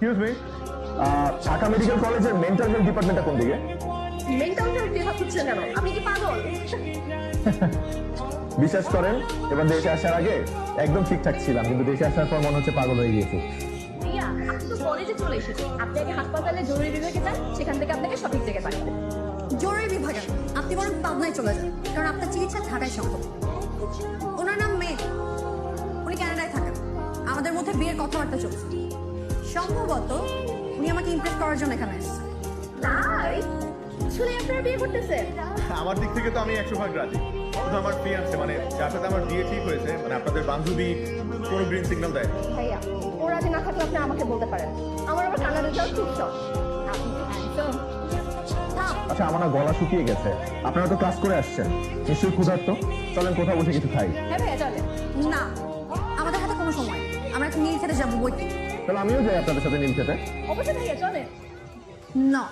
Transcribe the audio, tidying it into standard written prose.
Excuse me, Dhaka medical কলেজের mental health ডিপার্টমেন্টটা কোন দিকে? মেন্টাল হেলথ বিভাগ হচ্ছে কেন? আপনি কি পাগল? বিশ্বাস করেন, এবার দেশে আসার আগে একদম ঠিকঠাক ছিলাম, কিন্তু দেশে আসার পর মনে হচ্ছে পাগল হয়ে গিয়েছি। রিয়া, আপনি তো কলেজে চলে এসেছেন। আপনি আগে হাসপাতালে জরুরি বিভাগে যান, সেখান থেকে আপনাকে সঠিক জায়গায় পাঠাবে। জরুরি বিভাগে আপনি বরং পাবনায় চলে যান, কারণ আপনার চিকিৎসা ঢাকায় সম্ভব। ওনার নাম মেঘ, উনি কানাডায় থাকেন। আমাদের মধ্যে বিয়ের কথাবার্তা চলছে। সম্ভবত উনি আমাকে ইমপ্রেস করার জন্য এখানে এসেছেন। তাই আসলে আপনারা বিয়ে করতেছেন? আমার দিক থেকে তো আমি 100% রাজি। শুধু আমার ফিয়ান্সে মানে যার সাথে আমার বিয়ে ঠিক হয়েছে, মানে আপনাদের বান্ধবী কোনো গ্রিন সিগন্যাল দেয়। ভাইয়া, ওরা যে না থাকলে আপনি আমাকে বলতে পারেন। আমার আবার কানাডা যাওয়ার খুব শখ। আপনি কি হ্যান্ডসাম? থাম, আচ্ছা, আমার না গলা শুকিয়ে গেছে, আপনারা তো ক্লাস করে আসছেন, নিশ্চয়ই ক্ষুধার্ত। চলেন কোথাও বসে কিছু খাই। হ্যাঁ ভাইয়া, চলেন। না আমাদের হাতে কোনো সময় নেই। আমরা এখন নিয়ে খেতে যাবো বই। তাহলে আমিও যাই আপনাদের সাথে নীল খেতে। অবশ্যই ভাইয়া, চলেন। না